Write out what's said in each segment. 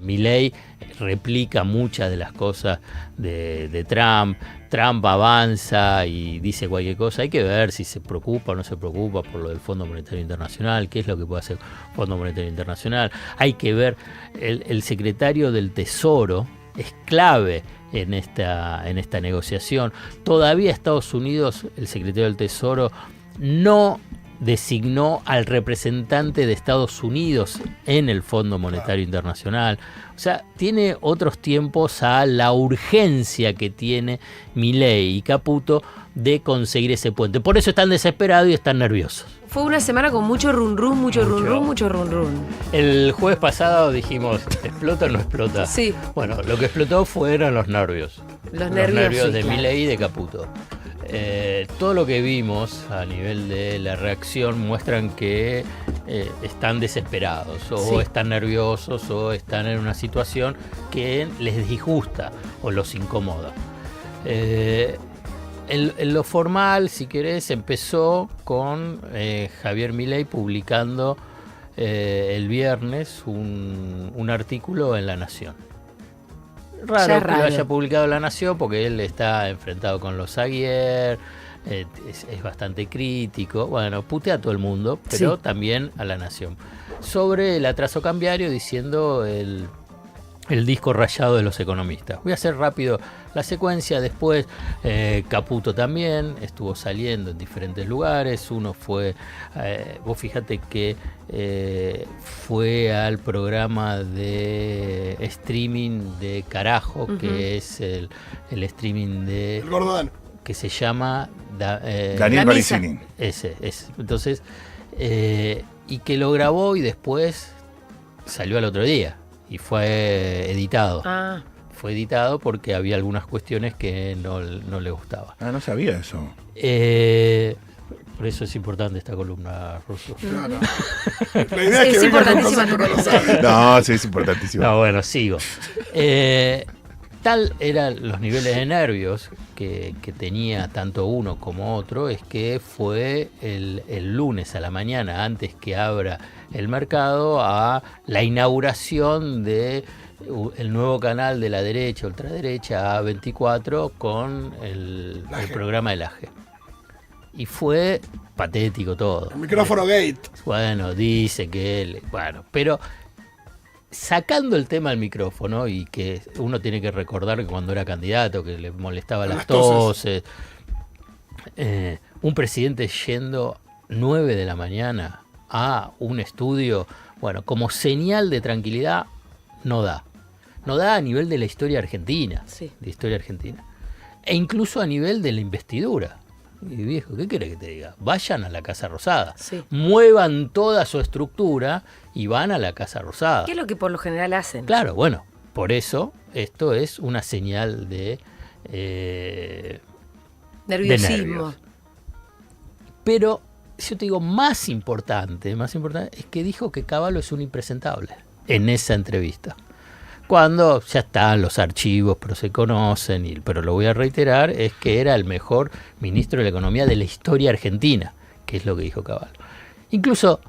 Milei replica muchas de las cosas de Trump. Trump avanza y dice cualquier cosa. Hay que ver si se preocupa o no se preocupa por lo del Fondo Monetario Internacional, qué es lo que puede hacer el Fondo Monetario Internacional. Hay que ver, el secretario del Tesoro es clave en esta negociación. Todavía Estados Unidos, el secretario del Tesoro, no designó al representante de Estados Unidos en el Fondo Monetario Internacional. O sea, tiene otros tiempos a la urgencia que tiene Milei y Caputo de conseguir ese puente. Por eso están desesperados y están nerviosos. Fue una semana con mucho run run, mucho run run. El jueves pasado dijimos, ¿explota o no explota? Sí. Bueno, lo que explotó fueron los nervios. Los nervios sí, de claro. Milei y de Caputo. Todo lo que vimos a nivel de la reacción muestran que están desesperados o están nerviosos o están en una situación que les disgusta o los incomoda. En lo formal, si querés, empezó con Javier Milei publicando el viernes un artículo en La Nación. Raro que lo haya publicado La Nación porque él está enfrentado con los Aguiar, es bastante crítico, bueno, putea a todo el mundo, pero también a La Nación. Sobre el atraso cambiario, diciendo el disco rayado de los economistas. Voy a hacer rápido la secuencia. Después Caputo también estuvo saliendo en diferentes lugares. Uno fue, vos fíjate que fue al programa de streaming de Carajo, que es el streaming de... El Gordán. Que se llama... Daniel Barisini. Ese. Entonces, y que lo grabó y después salió al otro día. Y fue editado. Fue editado porque había algunas cuestiones que no le gustaba. No sabía eso. Por eso es importante esta columna, Russo. Claro. La idea es que importantísima tu columna. No, sí, es importantísimo. No, bueno, sigo. Tal eran los niveles de nervios que tenía tanto uno como otro, es que fue el lunes a la mañana, antes que abra el mercado, a la inauguración de el nuevo canal de la derecha, ultraderecha, A24, con el programa del AGE. Y fue patético todo. El micrófono gate. Bueno, dice que él... Bueno, pero... Sacando el tema del micrófono, y que uno tiene que recordar que cuando era candidato, que le molestaba las toses, un presidente yendo 9 de la mañana a un estudio, bueno, como señal de tranquilidad, no da. No da a nivel de la historia argentina, e incluso a nivel de la investidura. Y viejo, ¿qué querés que te diga? Vayan a la Casa Rosada, muevan toda su estructura y van a la Casa Rosada. ¿Qué es lo que por lo general hacen? Claro, bueno, por eso esto es una señal de nerviosismo. Pero yo te digo, más importante es que dijo que Cavallo es un impresentable en esa entrevista. Cuando ya están los archivos, pero se conocen, pero lo voy a reiterar, es que era el mejor ministro de la Economía de la historia argentina, que es lo que dijo Cavallo. Incluso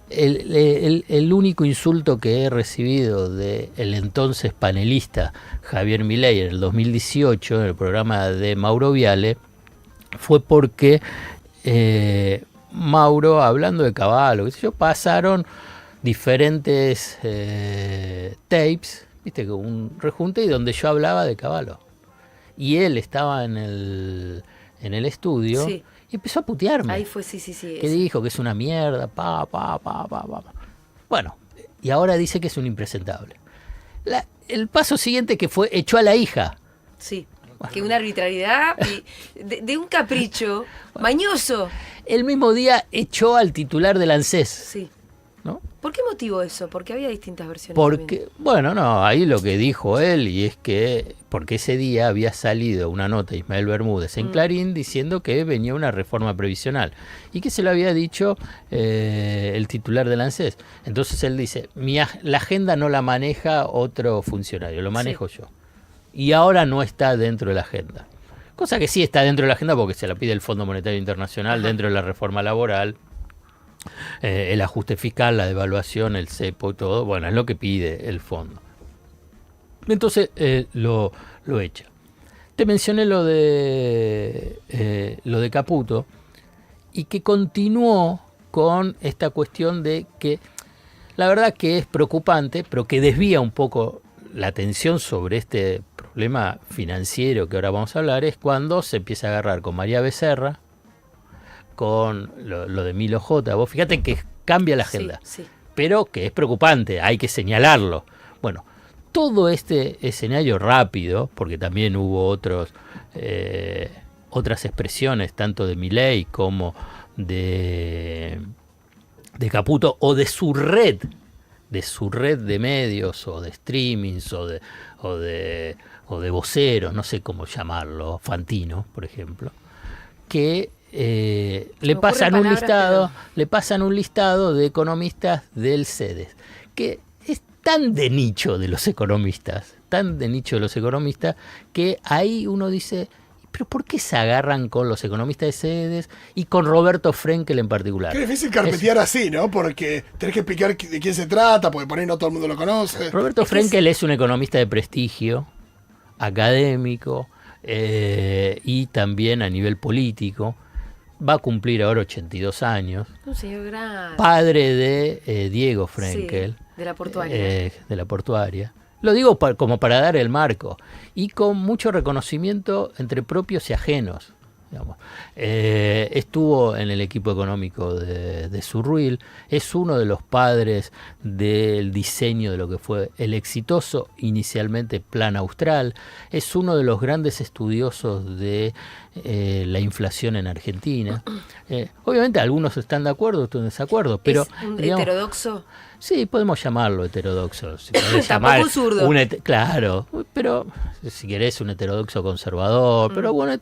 el único insulto que he recibido del entonces panelista Javier Milei en el 2018, en el programa de Mauro Viale, fue porque Mauro, hablando de Cavallo, qué sé yo, pasaron diferentes tapes, viste, con un rejunte, y donde yo hablaba de Cavallo. Y él estaba en el estudio y empezó a putearme. Ahí fue, sí. Que dijo que es una mierda, Bueno, y ahora dice que es un impresentable. El paso siguiente que fue, echó a la hija. Sí, bueno. Que una arbitrariedad de un capricho mañoso. El mismo día echó al titular del ANSES. Sí. ¿No? ¿Por qué motivó eso? Porque había distintas versiones. Porque, bueno, no, ahí lo que dijo él, y es que, porque ese día había salido una nota de Ismael Bermúdez en Clarín diciendo que venía una reforma previsional y que se lo había dicho el titular del ANSES. Entonces él dice, la agenda no la maneja otro funcionario, lo manejo yo. Y ahora no está dentro de la agenda. Cosa que sí está dentro de la agenda porque se la pide el Fondo Monetario Internacional, dentro de la reforma laboral. El ajuste fiscal, la devaluación, el cepo y todo, bueno, es lo que pide el fondo. Entonces lo echa. Te mencioné lo de Caputo y que continuó con esta cuestión de que la verdad que es preocupante, pero que desvía un poco la atención sobre este problema financiero que ahora vamos a hablar, es cuando se empieza a agarrar con María Becerra, con lo de Milo J. Vos fíjate que cambia la agenda, Sí. pero que es preocupante, hay que señalarlo. Bueno, todo este escenario rápido, porque también hubo otras expresiones, tanto de Milei como de Caputo, o de su red de medios, o de streamings, o de voceros, no sé cómo llamarlo, Fantino, por ejemplo, que le pasan un listado de economistas del CEDES, que es tan de nicho de los economistas, que ahí uno dice, pero ¿por qué se agarran con los economistas de CEDES y con Roberto Frenkel en particular? Qué difícil carpetear así, ¿no? Porque tenés que explicar de quién se trata, porque por ahí no todo el mundo lo conoce. Roberto Frenkel es un economista de prestigio, académico, y también a nivel político. Va a cumplir ahora 82 años. Un señor grande. Padre de Diego Frenkel. Sí, de la portuaria. De la portuaria. Lo digo como para dar el marco. Y con mucho reconocimiento entre propios y ajenos. Digamos. Estuvo en el equipo económico de Surruil. Es uno de los padres del diseño de lo que fue el exitoso inicialmente Plan Austral. Es uno de los grandes estudiosos de la inflación en Argentina. Obviamente algunos están de acuerdo, otros en desacuerdo, pero ¿Es un heterodoxo? Sí, podemos llamarlo heterodoxo. Si Tampoco un zurdo. Claro, pero si querés un heterodoxo conservador, pero bueno,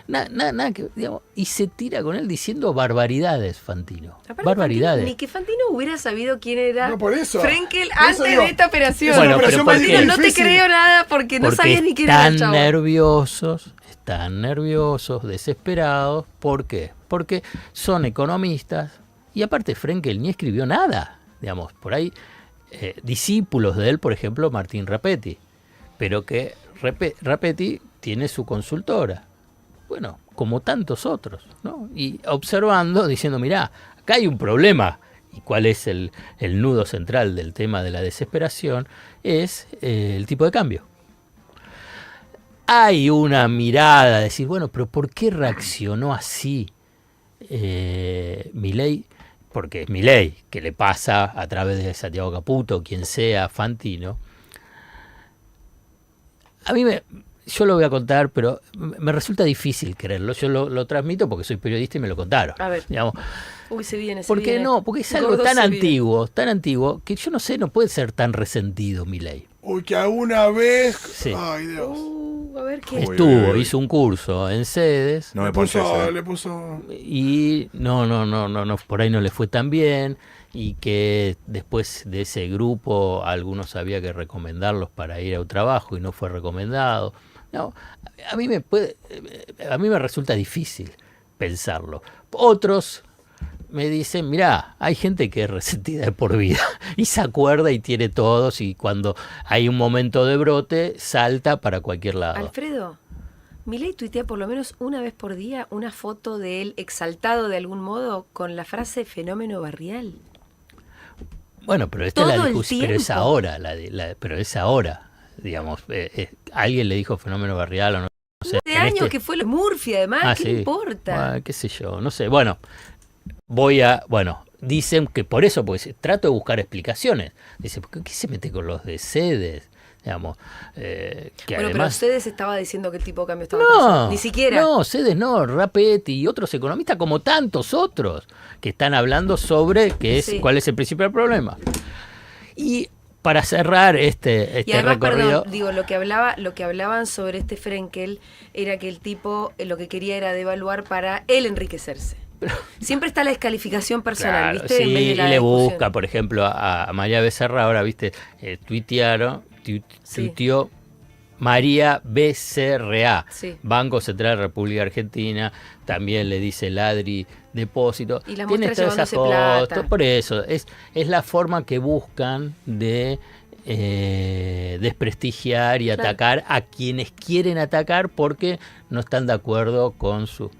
nada que, digamos, y se tira con él diciendo barbaridades, Fantino. Aparte, barbaridades. Ni que Fantino hubiera sabido quién era No, por eso. Frenkel Por antes eso digo, de esta operación. Bueno, pero operación ¿por Fantino, qué? no te difícil. creo nada porque no Porque sabías ni quién era el están chavo. nerviosos, desesperados. ¿Por qué? Porque son economistas y aparte Frenkel ni escribió nada. Digamos, por ahí discípulos de él, por ejemplo, Martín Rapetti, pero que Rapetti tiene su consultora, bueno, como tantos otros, ¿no? Y observando, diciendo, mirá, acá hay un problema, y cuál es el nudo central del tema de la desesperación, es el tipo de cambio. Hay una mirada de decir, bueno, pero ¿por qué reaccionó así Milei? Porque es Milei, que le pasa a través de Santiago Caputo, quien sea, Fantino. A mí yo lo voy a contar, pero me resulta difícil creerlo. Yo lo transmito porque soy periodista y me lo contaron. A ver. Digamos. Uy, se viene. Porque no, porque es algo tan antiguo, que yo no sé, no puede ser tan resentido Milei. Uy, que alguna vez. Sí. Ay, Dios. A ver qué. Estuvo, hizo un curso en CEDES. No me ponches, Le puso. Y no, por ahí no le fue tan bien, y que después de ese grupo algunos había que recomendarlos para ir a un trabajo y no fue recomendado. No, a mí me resulta difícil pensarlo. Otros me dicen, mirá, hay gente que es resentida de por vida y se acuerda y tiene todos, y cuando hay un momento de brote salta para cualquier lado. Alfredo, Milei tuitea por lo menos una vez por día una foto de él exaltado de algún modo con la frase fenómeno barrial. Bueno, pero esta es la Todo el discusión, pero es tiempo. ahora, pero es ahora, digamos, alguien le dijo fenómeno barrial o no sé. De años que fue lo Murphy, además, ¿qué importa? Qué sé yo, no sé. Bueno, dicen que por eso, porque trato de buscar explicaciones. Dice, ¿por qué se mete con los de CEDES? Digamos, que Bueno, además, pero ustedes estaba diciendo qué tipo de cambio estaba trazando. Ni siquiera. No, CEDES no, Rapetti y otros economistas como tantos otros que están hablando sobre cuál es el principal problema. Y para cerrar este y además, recorrido... perdón, digo, lo que hablaban sobre este Frenkel era que el tipo lo que quería era devaluar para él enriquecerse. Siempre está la descalificación personal, Claro, ¿viste? sí, En vez de la y le discusión. busca, por ejemplo, a María Becerra, ahora, viste, tuiteó María BCRA, Sí. Banco Central de la República Argentina, también le dice Ladri Depósito. Y las Tiene muestras todas esas llevándose plata. fotos, por eso, es la forma que buscan de desprestigiar y atacar a quienes quieren atacar porque no están de acuerdo con su...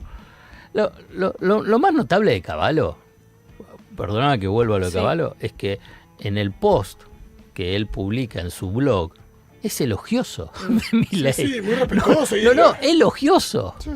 Lo más notable de Cavallo, perdóname que vuelva a lo de Cavallo, es que en el post que él publica en su blog es elogioso de Milei. Sí, muy respetuoso. Elogioso. Sí.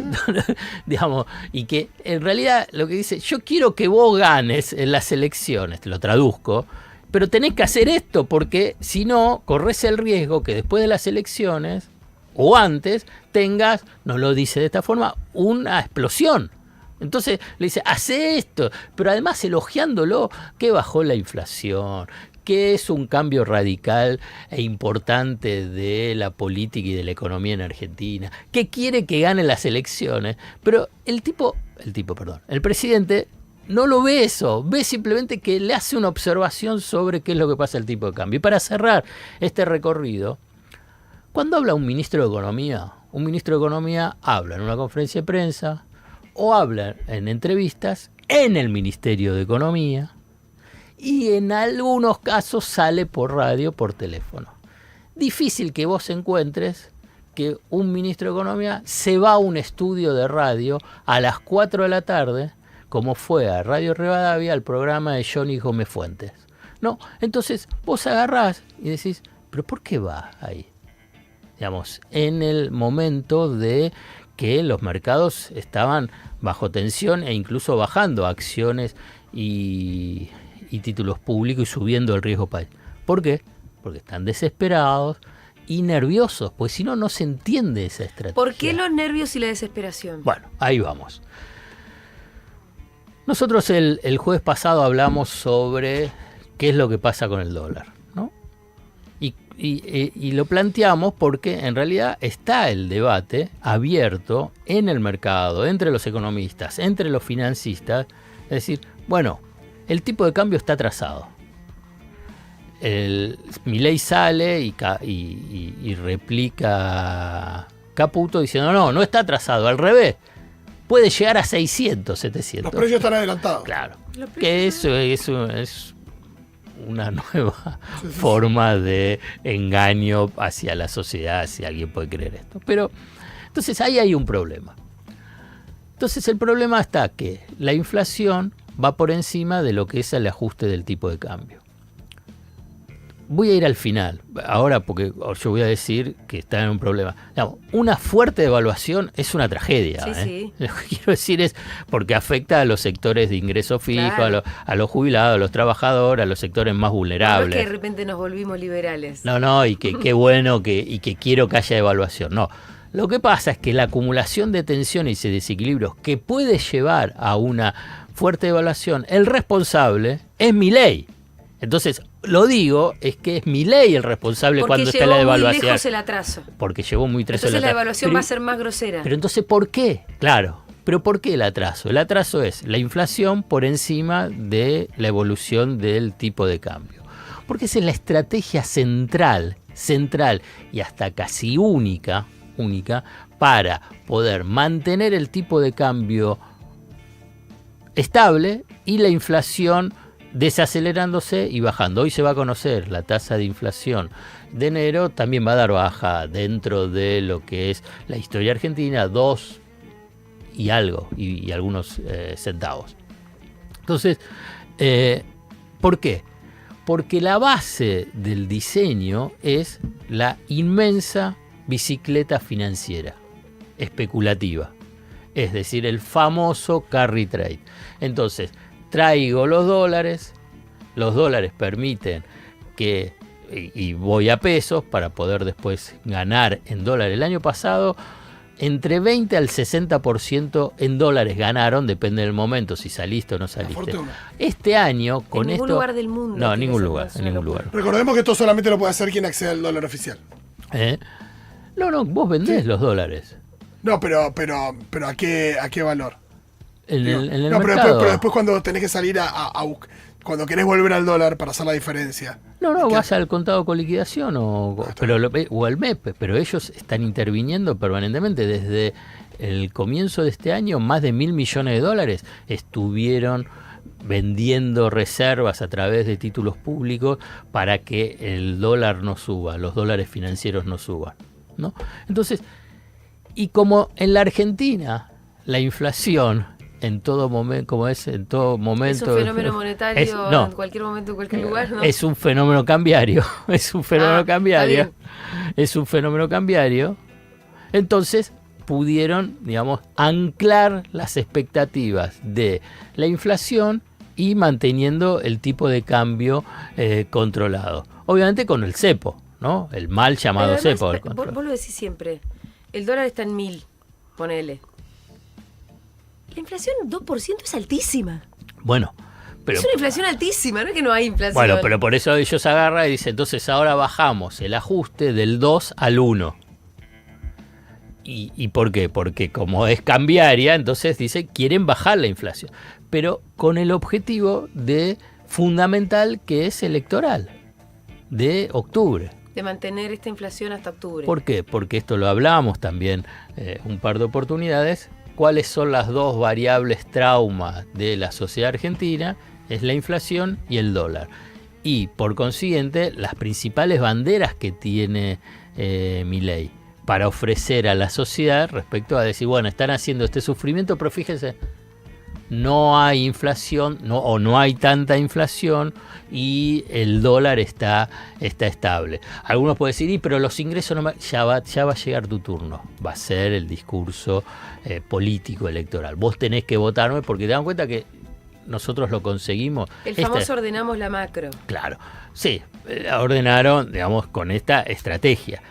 Digamos, y que en realidad lo que dice, yo quiero que vos ganes en las elecciones, te lo traduzco, pero tenés que hacer esto porque si no, corres el riesgo que después de las elecciones o antes tengas, no lo dice de esta forma, una explosión. Entonces le dice, hace esto, pero además elogiándolo, que bajó la inflación, que es un cambio radical e importante de la política y de la economía en Argentina, que quiere que gane las elecciones, pero el presidente no lo ve eso, ve simplemente que le hace una observación sobre qué es lo que pasa el tipo de cambio. Y para cerrar este recorrido, cuando habla un ministro de Economía habla en una conferencia de prensa o habla en entrevistas en el Ministerio de Economía, y en algunos casos sale por radio, por teléfono. Difícil que vos encuentres que un ministro de Economía se va a un estudio de radio a las 4 de la tarde, como fue a Radio Rivadavia, al programa de Johnny Gómez Fuentes. No, entonces vos agarrás y decís, ¿pero por qué va ahí? Digamos, en el momento de que los mercados estaban bajo tensión e incluso bajando acciones y títulos públicos y subiendo el riesgo país. ¿Por qué? Porque están desesperados y nerviosos, pues si no, no se entiende esa estrategia. ¿Por qué los nervios y la desesperación? Bueno, ahí vamos. Nosotros el jueves pasado hablamos sobre qué es lo que pasa con el dólar, ¿no? Y lo planteamos porque en realidad está el debate abierto en el mercado, entre los economistas, entre los financistas, es decir, bueno, el tipo de cambio está atrasado. Milei sale y replica Caputo diciendo no está atrasado, al revés. Puede llegar a 600, 700. Los precios están adelantados. Claro, que eso es una nueva forma de engaño hacia la sociedad, si alguien puede creer esto. Pero, entonces ahí hay un problema. Entonces el problema está que la inflación va por encima de lo que es el ajuste del tipo de cambio. Voy a ir al final, ahora porque yo voy a decir que está en un problema. Digamos, una fuerte devaluación es una tragedia. Sí. Lo que quiero decir es porque afecta a los sectores de ingreso fijo, claro, a los jubilados, a los trabajadores, a los sectores más vulnerables. No es que de repente nos volvimos liberales. No, y que qué bueno y que quiero que haya devaluación. No. Lo que pasa es que la acumulación de tensiones y desequilibrios que puede llevar a una fuerte devaluación, el responsable es Milei. Entonces, lo digo, es que es Milei el responsable porque cuando está la devaluación. Porque llevó muy lejos el atraso. Porque llevó muy lejos el atraso. Entonces la devaluación va a ser más grosera. Pero entonces, ¿por qué? Claro, pero ¿por qué el atraso? El atraso es la inflación por encima de la evolución del tipo de cambio. Porque esa es la estrategia central y hasta casi única para poder mantener el tipo de cambio estable y la inflación desacelerándose y bajando. Hoy se va a conocer la tasa de inflación de enero, también va a dar baja dentro de lo que es la historia argentina, 2 y algo, y algunos centavos. Entonces, ¿por qué? Porque la base del diseño es la inmensa bicicleta financiera, especulativa, es decir, el famoso carry trade. Entonces, traigo los dólares permiten que, y voy a pesos para poder después ganar en dólares. El año pasado, entre 20 al 60% en dólares ganaron, depende del momento, si saliste o no saliste. Este año, con esto... En ningún lugar del mundo. No, en ningún lugar. Recordemos que esto solamente lo puede hacer quien accede al dólar oficial. No, vos vendés los dólares. No, pero ¿a qué valor? En el mercado. Pero después cuando tenés que salir cuando querés volver al dólar para hacer la diferencia. No, vas al contado con liquidación o al MEP, pero ellos están interviniendo permanentemente. Desde el comienzo de este año, más de $1.000 millones estuvieron vendiendo reservas a través de títulos públicos para que el dólar no suba, los dólares financieros no suban, ¿no? Entonces, y como en la Argentina la inflación en todo momento, como es en todo momento, es un fenómeno monetario en cualquier momento, en cualquier lugar, ¿no? Es un fenómeno cambiario, es un fenómeno cambiario, es un fenómeno cambiario. Entonces pudieron, digamos, anclar las expectativas de la inflación y manteniendo el tipo de cambio controlado. Obviamente con el cepo, ¿no? El mal llamado cepo. Vos lo decís siempre, el dólar está en 1000, ponele. La inflación 2% es altísima. Bueno, pero es una inflación altísima, no es que no hay inflación. Bueno, pero por eso ellos agarran y dicen, entonces ahora bajamos el ajuste del 2 al 1. ¿Y por qué? Porque como es cambiaria, entonces dice quieren bajar la inflación, pero con el objetivo de fundamental que es electoral, de octubre. De mantener esta inflación hasta octubre. ¿Por qué? Porque esto lo hablábamos también un par de oportunidades. ¿Cuáles son las dos variables trauma de la sociedad argentina? Es la inflación y el dólar. Y por consiguiente, las principales banderas que tiene Milei para ofrecer a la sociedad respecto a decir, bueno, están haciendo este sufrimiento, pero fíjense, no hay inflación, no hay tanta inflación y el dólar está estable. Algunos pueden decir, pero los ingresos ya va a llegar tu turno. Va a ser el discurso político electoral. Vos tenés que votarme porque te dan cuenta que nosotros lo conseguimos. El famoso ordenamos la macro. Claro, sí, ordenaron, digamos, con esta estrategia.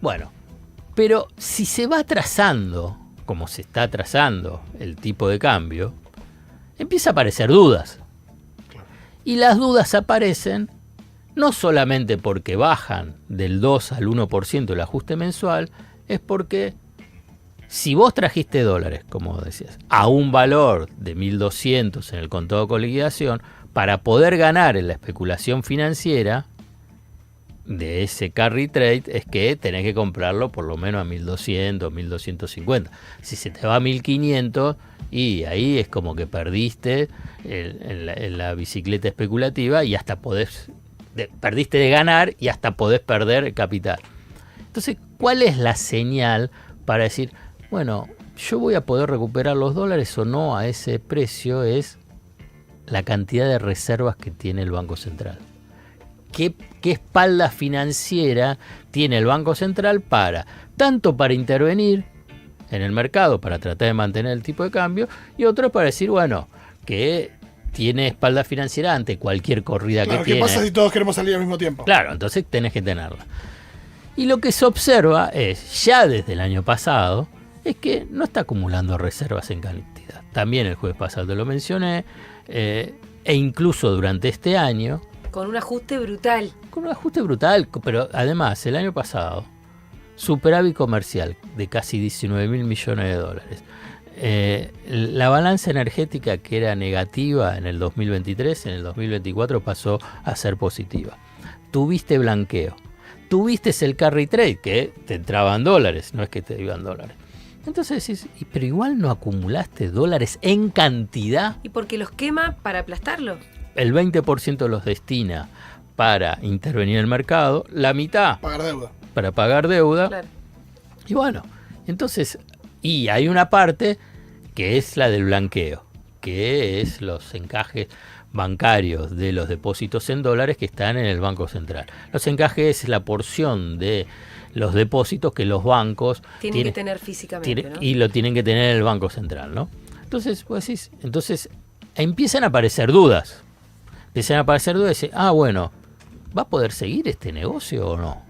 Bueno, pero si se va atrasando, como se está atrasando el tipo de cambio, empieza a aparecer dudas. Y las dudas aparecen no solamente porque bajan del 2 al 1% el ajuste mensual, es porque si vos trajiste dólares, como decías, a un valor de 1.200 en el contado con liquidación, para poder ganar en la especulación financiera de ese carry trade es que tenés que comprarlo por lo menos a 1.200, 1.250. Si se te va a 1.500 y ahí es como que perdiste en la bicicleta especulativa y hasta perdiste de ganar y hasta podés perder el capital. Entonces, ¿cuál es la señal para decir, bueno, yo voy a poder recuperar los dólares o no a ese precio? Es la cantidad de reservas que tiene el Banco Central. ¿Qué espalda financiera tiene el Banco Central tanto para intervenir en el mercado, para tratar de mantener el tipo de cambio, y otro para decir, bueno, que tiene espalda financiera ante cualquier corrida que tiene? ¿Qué pasa si todos queremos salir al mismo tiempo? Claro, entonces tenés que tenerla. Y lo que se observa es, ya desde el año pasado, es que no está acumulando reservas en cantidad. También el jueves pasado te lo mencioné, e incluso durante este año, con un ajuste brutal. Con un ajuste brutal, pero además el año pasado, superávit comercial de casi 19.000 millones de dólares. La balanza energética que era negativa en el 2023, en el 2024 pasó a ser positiva. Tuviste blanqueo. Tuviste el carry trade, que te entraban dólares, no es que te iban dólares. Entonces decís, pero igual no acumulaste dólares en cantidad. ¿Y porque los quema para aplastarlo? El 20% los destina para intervenir en el mercado, la mitad para pagar deuda. Claro. Y bueno, entonces, y hay una parte que es la del blanqueo, que es los encajes bancarios de los depósitos en dólares que están en el Banco Central. Los encajes es la porción de los depósitos que los bancos tienen que tener físicamente, ¿no? Y lo tienen que tener en el Banco Central, ¿no? Entonces, pues sí, empiezan a aparecer dudas. Empiezan a aparecer dudas y dicen, bueno, ¿va a poder seguir este negocio o no?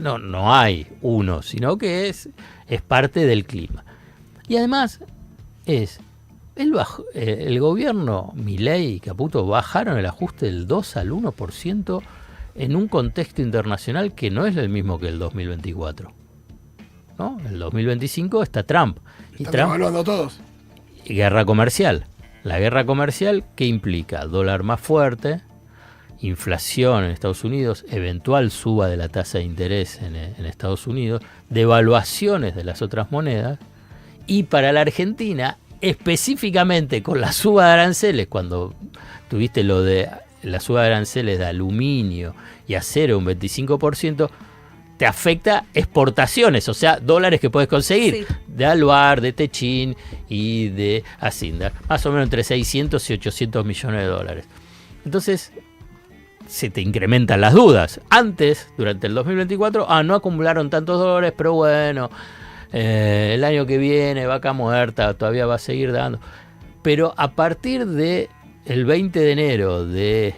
No hay uno, sino que es parte del clima. Y además el gobierno Milei y Caputo bajaron el ajuste del 2 al 1% en un contexto internacional que no es el mismo que el 2024. ¿No? El 2025 está Trump. Están devaluando todos. Guerra comercial. La guerra comercial, ¿qué implica? Dólar más fuerte, inflación en Estados Unidos, eventual suba de la tasa de interés en Estados Unidos, devaluaciones de las otras monedas, y para la Argentina específicamente con la suba de aranceles, cuando tuviste lo de la suba de aranceles de aluminio y acero un 25%, te afecta exportaciones, o sea, dólares que puedes conseguir de Aluar, de Techin y de Acindar, más o menos entre 600 y 800 millones de dólares. Entonces, se te incrementan las dudas. Antes, durante el 2024, no acumularon tantos dólares, pero bueno, el año que viene, vaca muerta, todavía va a seguir dando. Pero a partir de el 20 de enero de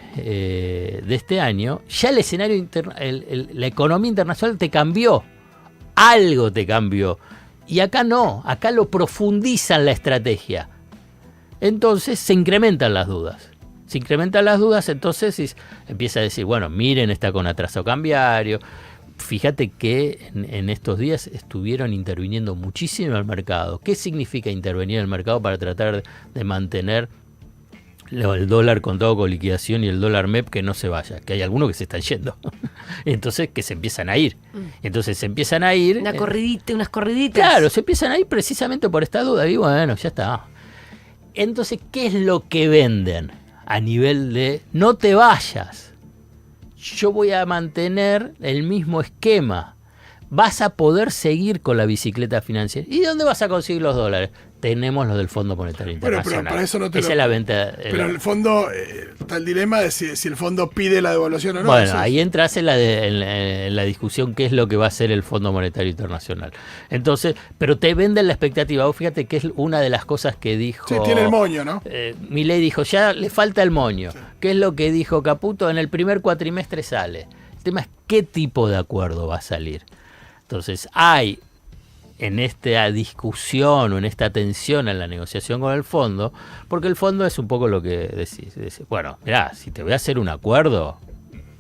este año, ya el escenario la economía internacional te cambió. Algo te cambió. Y acá no, acá lo profundizan la estrategia. Entonces se incrementan las dudas. Se incrementan las dudas, entonces empieza a decir, bueno, miren, está con atraso cambiario. Fíjate que en estos días estuvieron interviniendo muchísimo el mercado. ¿Qué significa intervenir en el mercado para tratar de mantener el dólar contado con liquidación y el dólar MEP que no se vaya? Que hay algunos que se están yendo. Entonces que se empiezan a ir. Entonces se empiezan a ir. Unas corriditas. Claro, se empiezan a ir precisamente por esta duda. Y bueno, ya está. Entonces, ¿qué es lo que venden? A nivel de no te vayas. Yo voy a mantener el mismo esquema. Vas a poder seguir con la bicicleta financiera. ¿Y dónde vas a conseguir los dólares? Tenemos los del Fondo Monetario Internacional. Pero para eso no te Esa es la venta. Pero el fondo, está el dilema de si el fondo pide la devaluación o no. Bueno, ahí entras en la discusión qué es lo que va a hacer el Fondo Monetario Internacional. Entonces, pero te venden la expectativa. Vos fíjate que es una de las cosas que dijo... Sí, tiene el moño, ¿no? Milei dijo, ya le falta el moño. Sí. ¿Qué es lo que dijo Caputo? En el primer cuatrimestre sale. El tema es qué tipo de acuerdo va a salir. Entonces, hay en esta discusión o en esta tensión en la negociación con el fondo, porque el fondo es un poco lo que decís. Bueno, mirá, si te voy a hacer un acuerdo,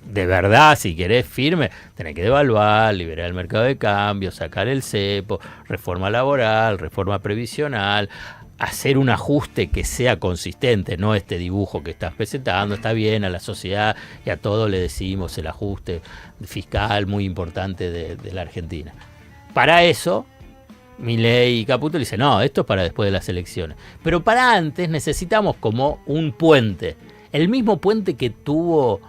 de verdad, si querés firme, tenés que devaluar, liberar el mercado de cambio, sacar el cepo, reforma laboral, reforma previsional, hacer un ajuste que sea consistente, no este dibujo que estás presentando. Está bien, a la sociedad y a todos le decimos el ajuste fiscal muy importante de la Argentina. Para eso, Milei y Caputo le dicen, no, esto es para después de las elecciones. Pero para antes necesitamos como un puente. El mismo puente que tuvo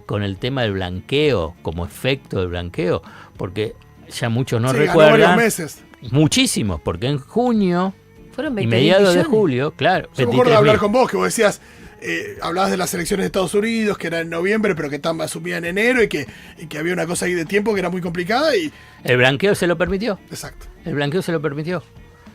con el tema del blanqueo, como efecto del blanqueo, porque ya muchos no recuerdan. Ganó varios meses. Muchísimos, porque en junio fueron y mediados de julio, claro. Yo me acuerdo de hablar con vos, que vos decías, hablabas de las elecciones de Estados Unidos, que era en noviembre, pero que Trump asumía en enero y que había una cosa ahí de tiempo que era muy complicada. Y el blanqueo se lo permitió. Exacto. El blanqueo se lo permitió.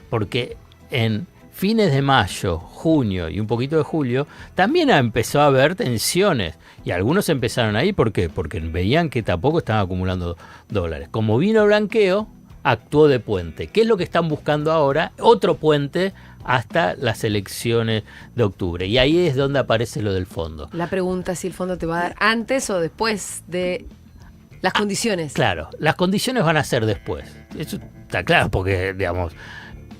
Porque en fines de mayo, junio y un poquito de julio, también empezó a haber tensiones. Y algunos empezaron ahí, ¿por qué? Porque veían que tampoco estaban acumulando dólares. Como vino el blanqueo, actuó de puente. ¿Qué es lo que están buscando ahora? Otro puente hasta las elecciones de octubre. Y ahí es donde aparece lo del fondo. La pregunta es si el fondo te va a dar antes o después de las condiciones. Claro, las condiciones van a ser después. Eso está claro, porque, digamos,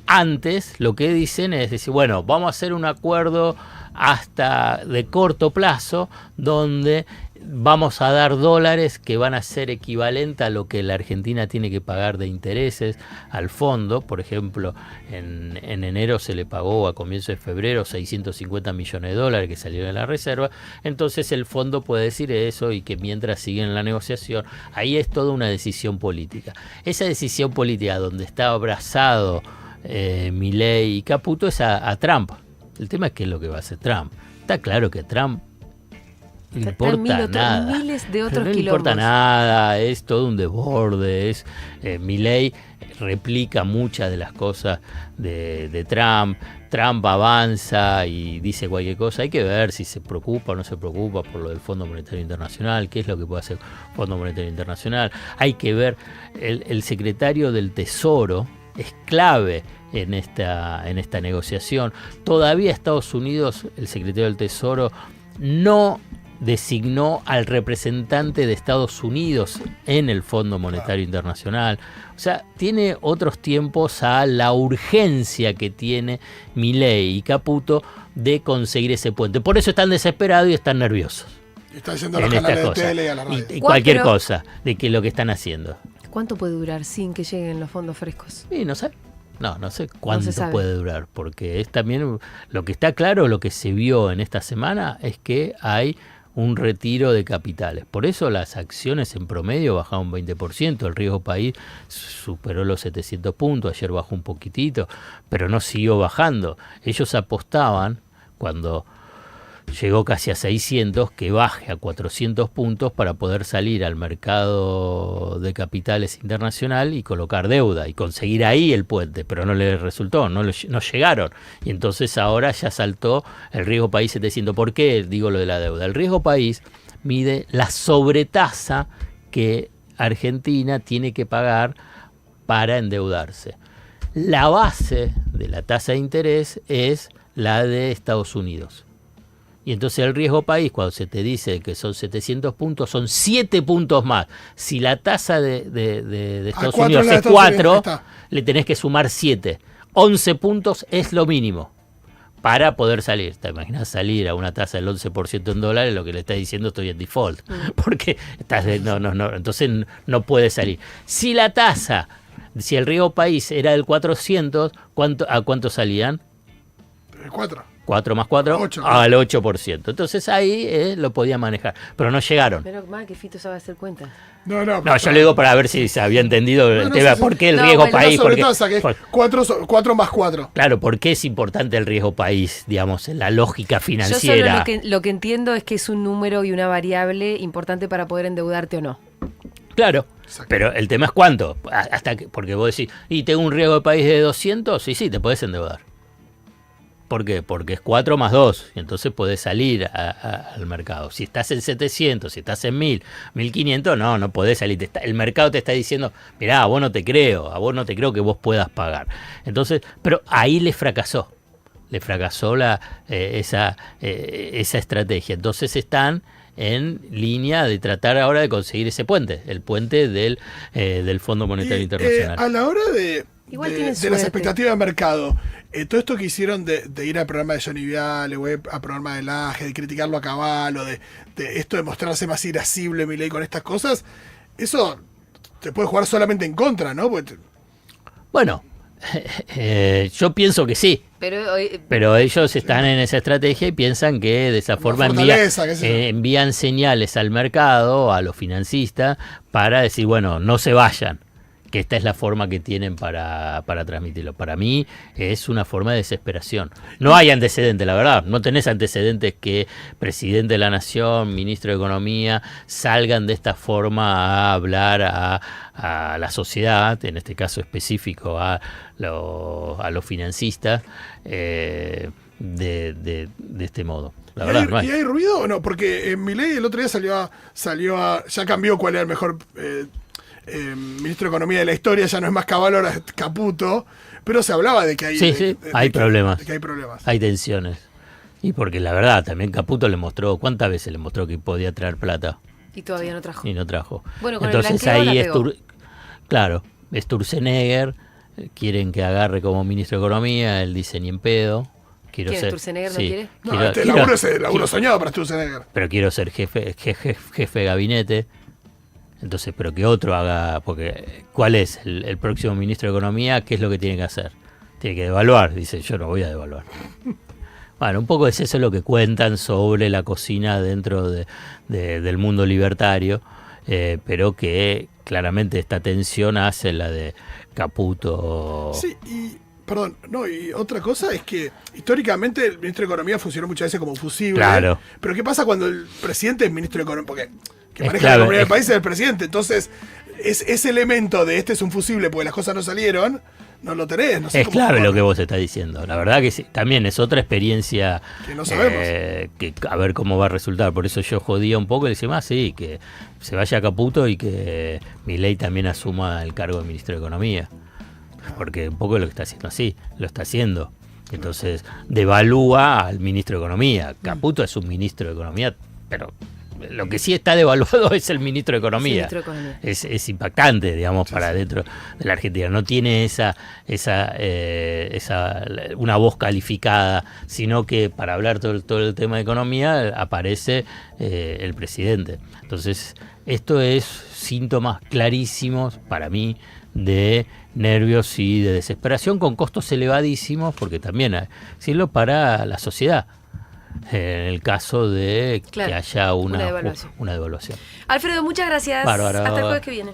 antes lo que dicen es decir, bueno, vamos a hacer un acuerdo hasta de corto plazo donde vamos a dar dólares que van a ser equivalentes a lo que la Argentina tiene que pagar de intereses al fondo. Por ejemplo, en enero se le pagó a comienzo de febrero 650 millones de dólares que salieron de la reserva. Entonces el fondo puede decir eso y que mientras siguen la negociación, ahí es toda una decisión política. Esa decisión política donde está abrazado Milei y Caputo es a Trump. El tema es qué es lo que va a hacer Trump. Está claro que Trump no importa nada. Miles de otros no quilombos. importa nada, es todo un desborde. Milei replica muchas de las cosas de Trump. Trump avanza y dice cualquier cosa. Hay que ver si se preocupa o no se preocupa por lo del Fondo Monetario Internacional, qué es lo que puede hacer el Fondo Monetario Internacional. Hay que ver, el secretario del Tesoro es clave en esta negociación. Todavía Estados Unidos, el secretario del Tesoro, no designó al representante de Estados Unidos en el Fondo Monetario Internacional. O sea, tiene otros tiempos a la urgencia que tiene Milei y Caputo de conseguir ese puente. Por eso están desesperados y están nerviosos. Está diciendo a los canales de tele y a la radio. Y cualquier cosa de que lo que están haciendo. ¿Cuánto puede durar sin que lleguen los fondos frescos? Sí, no sé. No sé cuánto sabe. puede durar, porque es también lo que está claro, lo que se vio en esta semana es que hay un retiro de capitales. Por eso las acciones en promedio bajaron un 20%, el riesgo país superó los 700 puntos, ayer bajó un poquitito, pero no siguió bajando. Ellos apostaban, cuando llegó casi a 600, que baje a 400 puntos para poder salir al mercado de capitales internacional y colocar deuda y conseguir ahí el puente, pero no les resultó, no llegaron. Y entonces ahora ya saltó el riesgo país 700. ¿Por qué digo lo de la deuda? El riesgo país mide la sobretasa que Argentina tiene que pagar para endeudarse. La base de la tasa de interés es la de Estados Unidos. Y entonces el riesgo país, cuando se te dice que son 700 puntos, son 7 puntos más. Si la tasa de Estados Unidos es 4, le tenés que sumar 7. 11 puntos es lo mínimo para poder salir. ¿Te imaginas salir a una tasa del 11% en dólares? Lo que le estás diciendo, estoy en default. Porque entonces no puede salir. Si la tasa, si el riesgo país era del 400, ¿a cuánto salían? 4. 4 más 4, 8, al 8%. Entonces ahí lo podía manejar, pero no llegaron. Menos mal que Fito sabe hacer cuentas. No, yo le digo para ver si se había entendido el tema. Sí. ¿Por qué el riesgo país? Sobre tasa, que es 4 más 4. Claro, ¿por qué es importante el riesgo país, digamos, en la lógica financiera? Yo solo lo que entiendo es que es un número y una variable importante para poder endeudarte o no. Claro, pero el tema es cuánto. Porque vos decís, y tengo un riesgo de país de 200, y sí, te podés endeudar. ¿Por qué? Porque es 4 más 2, y entonces podés salir al mercado. Si estás en 700, si estás en 1000, 1500, no podés salir. El mercado te está diciendo, mirá, a vos no te creo que vos puedas pagar. Entonces, pero ahí le fracasó esa estrategia. Entonces están en línea de tratar ahora de conseguir ese puente, el puente del Fondo Monetario Internacional. A la hora de las expectativas de mercado, todo esto que hicieron de ir al programa de Johnny Viale, al programa de Laje, de criticarlo a Cavallo, de esto de mostrarse más irascible Milei con estas cosas, eso te puede jugar solamente en contra, ¿no? Bueno, yo pienso que sí. Pero ellos están en esa estrategia y piensan que de esa forma envían señales al mercado, a los financistas, para decir, bueno, no se vayan, que esta es la forma que tienen para transmitirlo. Para mí es una forma de desesperación. No hay antecedentes, la verdad. No tenés antecedentes que presidente de la Nación, ministro de Economía, salgan de esta forma a hablar a la sociedad, en este caso específico a los financistas, de este modo. La verdad, no hay. ¿Y hay ruido o no? Porque Milei el otro día salió ya cambió cuál era el mejor ministro de Economía de la historia, ya no es más Cavallo, ahora es Caputo, pero se hablaba de que hay, hay problemas. De que hay problemas. Hay tensiones. Y porque la verdad, también Caputo le mostró, ¿cuántas veces le mostró que podía traer plata? Y todavía no trajo. Y no trajo. Bueno, con entonces el ahí claro, Sturzenegger, quieren que agarre como ministro de Economía, él dice ni en pedo. ¿Quién, Sturzenegger no quiere? No, este laburo es el laburo soñado para Sturzenegger. Pero quiero ser jefe de gabinete. Entonces, pero que otro haga, porque ¿cuál es el próximo ministro de Economía? ¿Qué es lo que tiene que hacer? Tiene que devaluar. Dice, yo no voy a devaluar. Bueno, un poco es eso lo que cuentan sobre la cocina dentro del mundo libertario, pero que claramente esta tensión hace la de Caputo. Sí, y otra cosa es que históricamente el ministro de Economía funcionó muchas veces como fusible. Claro. Pero ¿qué pasa cuando el presidente es ministro de Economía? Porque que maneja la economía del país es el presidente. Entonces, ese elemento de este es un fusible porque las cosas no salieron, no lo tenés. No sé es clave lo que vos estás diciendo. La verdad que sí, también es otra experiencia que no sabemos. Que a ver cómo va a resultar. Por eso yo jodía un poco y le decía, sí, que se vaya a Caputo y que Milei también asuma el cargo de ministro de Economía. Porque un poco lo que está haciendo así, lo está haciendo. Entonces, devalúa al ministro de Economía. Caputo es un ministro de Economía, pero lo que sí está devaluado es el ministro de Economía. Sí, ministro de Economía. Es impactante, digamos, para dentro de la Argentina. No tiene una voz calificada, sino que para hablar todo el tema de economía aparece el presidente. Entonces, esto es síntomas clarísimos para mí de nervios y de desesperación con costos elevadísimos, porque también decirlo para la sociedad. En el caso de que haya una devaluación. Alfredo, muchas gracias. Bárbaro. Hasta el jueves que viene.